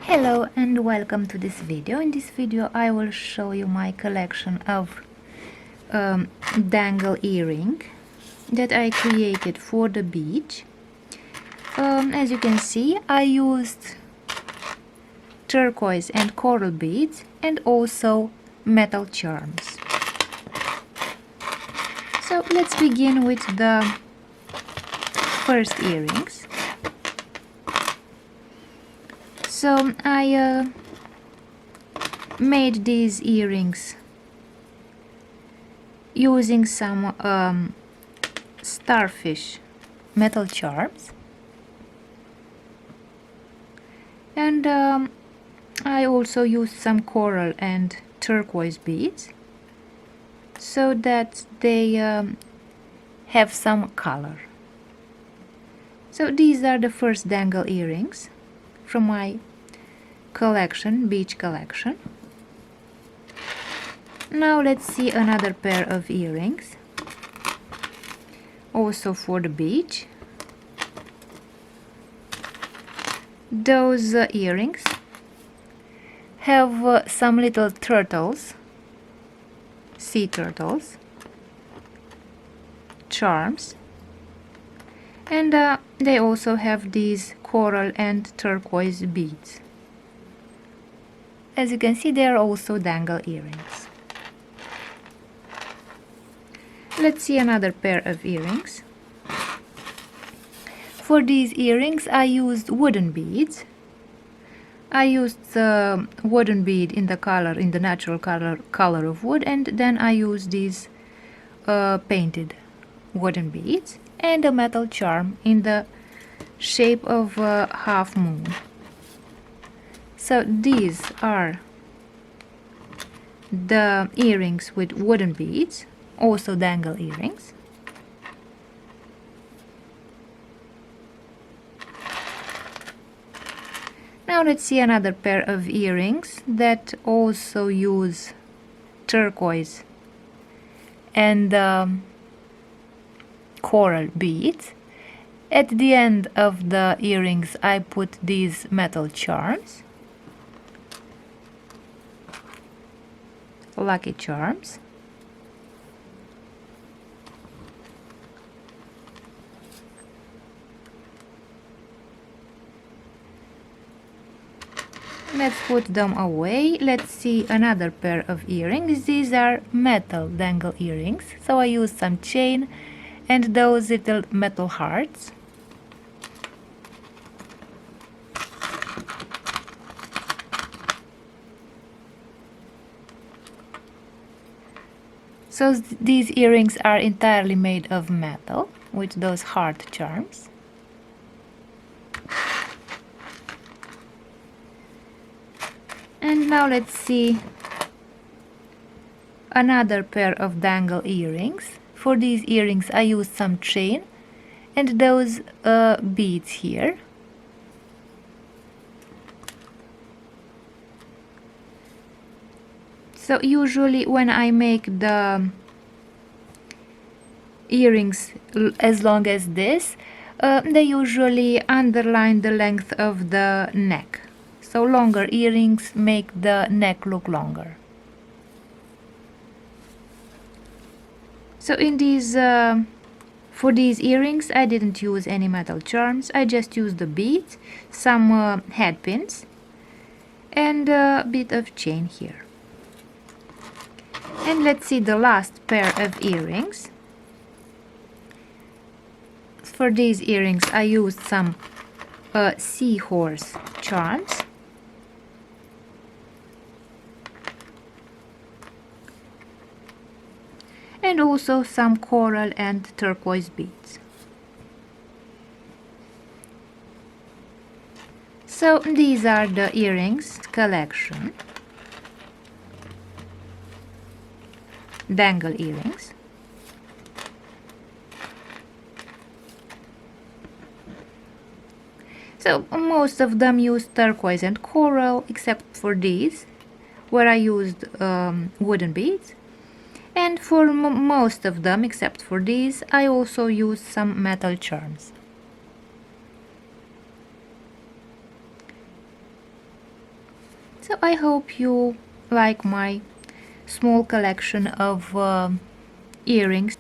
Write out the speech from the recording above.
Hello and welcome to this video. In this video I will show you my collection of dangle earring that I created for the beach. As you can see, I used turquoise and coral beads and also metal charms. So let's begin with the first earrings. So I made these earrings using some starfish metal charms, and I also used some coral and turquoise beads so that they have some color. So these are the first dangle earrings from my collection, beach collection. Now let's see another pair of earrings, also for the beach. Those earrings have some little turtles, sea turtles, charms, and they also have these coral and turquoise beads. As you can see, they are also dangle earrings. Let's see another pair of earrings. For these earrings I used wooden beads. I used the wooden bead in the natural color of wood, and then I used these painted wooden beads and a metal charm in the shape of a half moon. So these are the earrings with wooden beads, also dangle earrings. Now let's see another pair of earrings that also use turquoise and coral beads. At the end of the earrings I put these metal charms, lucky charms. Let's put them away. Let's see another pair of earrings. These are metal dangle earrings, so I used some chain and those little metal hearts. So these earrings are entirely made of metal with those heart charms. And now let's see another pair of dangle earrings. For these earrings I used some chain and those beads here. So usually when I make the earrings as long as this, they usually underline the length of the neck. So longer earrings make the neck look longer. So in these, for these earrings I didn't use any metal charms. I just used the beads, some head pins, and a bit of chain here. And let's see the last pair of earrings. For these earrings I used some seahorse charms. And also some coral and turquoise beads. So these are the earrings collection. Dangle earrings. So most of them use turquoise and coral, except for these, where I used wooden beads. And for most of them, except for these, I also used some metal charms. So I hope you like my small collection of earrings.